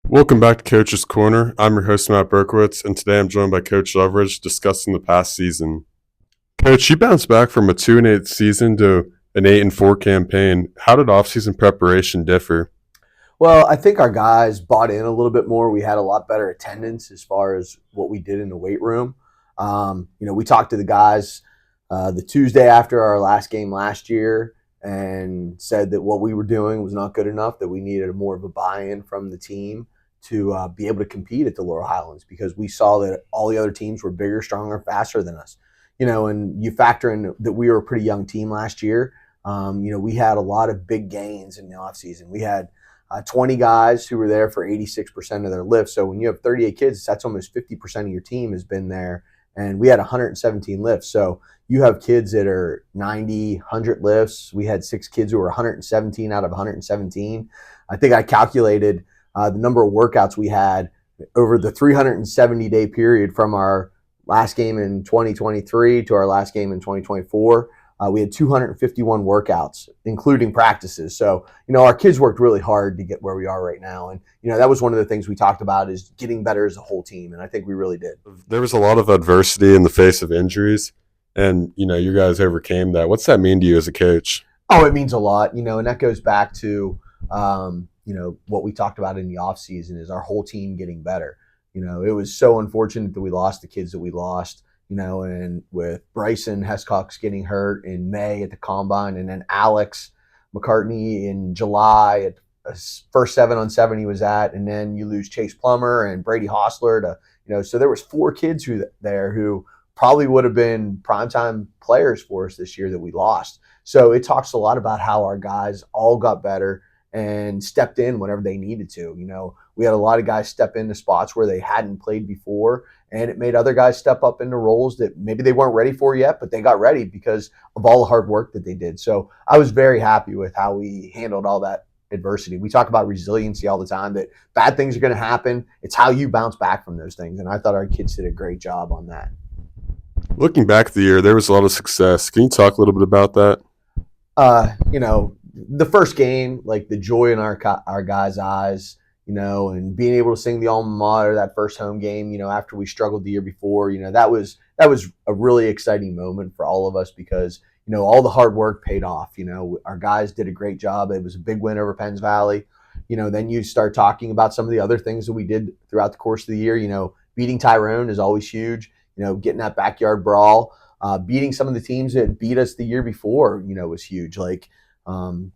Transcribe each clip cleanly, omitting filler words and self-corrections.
Welcome back to Coach's Corner. I'm your host, Matt Berkowitz, and today I'm joined by Coach Lovrich discussing the past season. Coach, you bounced back from a 2-8 season to an 8-4 campaign. How did offseason preparation differ? Well, I think our guys bought in a little bit more. We had a lot better attendance as far as what we did in the weight room. We talked to the guys the Tuesday after our last game last year and said that what we were doing was not good enough, that we needed more of a buy-in from the team to be able to compete at the Laurel Highlands, because we saw that all the other teams were bigger, stronger, faster than us. And you factor in that we were a pretty young team last year. We had a lot of big gains in the offseason. We had 20 guys who were there for 86% of their lifts. So when you have 38 kids, that's almost 50% of your team has been there. And we had 117 lifts. So you have kids that are 90, 100 lifts. We had 6 kids who were 117 out of 117. I think I calculated the number of workouts we had over the 370-day period from our last game in 2023 to our last game in 2024. We had 251 workouts, including practices. So, our kids worked really hard to get where we are right now. And, that was one of the things we talked about, is getting better as a whole team. And I think we really did. There was a lot of adversity in the face of injuries, and, you guys overcame that. What's that mean to you as a coach? Oh, it means a lot, and that goes back to, what we talked about in the offseason is our whole team getting better. It was so unfortunate that we lost the kids that we lost. And with Bryson Hescox getting hurt in May at the Combine, and then Alex McCartney in July at first 7-on-7 he was at, and then you lose Chase Plummer and Brady Hostler to, so there was 4 kids who probably would have been primetime players for us this year that we lost. So it talks a lot about how our guys all got better and stepped in whenever they needed to. We had a lot of guys step into spots where they hadn't played before, and it made other guys step up into roles that maybe they weren't ready for yet, but they got ready because of all the hard work that they did. So I was very happy with how we handled all that adversity. We talk about resiliency all the time, that bad things are going to happen. It's how you bounce back from those things. And I thought our kids did a great job on that. Looking back at the year, there was a lot of success. Can you talk a little bit about that? The first game, like the joy in our guys' eyes, and being able to sing the alma mater that first home game, after we struggled the year before, that was a really exciting moment for all of us, because, all the hard work paid off. Our guys did a great job. It was a big win over Penns Valley. Then you start talking about some of the other things that we did throughout the course of the year. Beating Tyrone is always huge. Getting that backyard brawl, beating some of the teams that beat us the year before, was huge. Like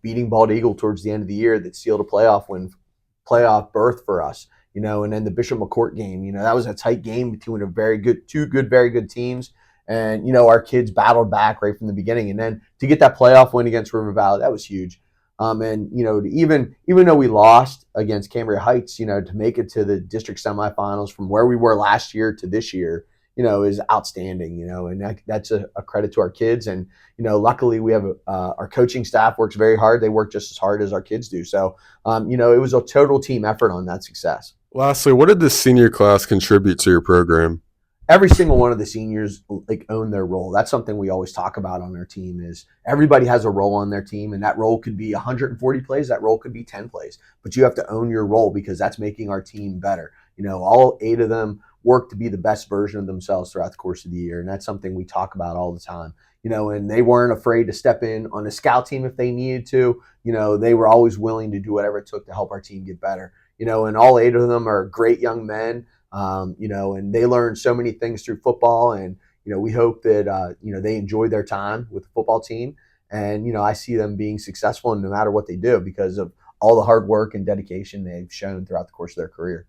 beating Bald Eagle towards the end of the year that sealed a playoff berth for us, and then the Bishop McCourt game, that was a tight game between very good teams. And, our kids battled back right from the beginning. And then to get that playoff win against River Valley, that was huge. And, even though we lost against Cambria Heights, to make it to the district semifinals from where we were last year to this year, is outstanding, and that's a credit to our kids. And, luckily we have our coaching staff works very hard. They work just as hard as our kids do. So, it was a total team effort on that success. Lastly, what did the senior class contribute to your program? Every single one of the seniors own their role. That's something we always talk about on our team, is everybody has a role on their team, and that role could be 140 plays. That role could be 10 plays, but you have to own your role, because that's making our team better. All 8 of them work to be the best version of themselves throughout the course of the year. And that's something we talk about all the time, and they weren't afraid to step in on a scout team if they needed to. They were always willing to do whatever it took to help our team get better. And all 8 of them are great young men, and they learned so many things through football. And, we hope that, they enjoy their time with the football team. And, I see them being successful no matter what they do, because of all the hard work and dedication they've shown throughout the course of their career.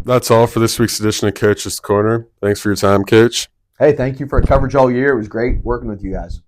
That's all for this week's edition of Coach's Corner. Thanks for your time, Coach. Hey, thank you for coverage all year. It was great working with you guys.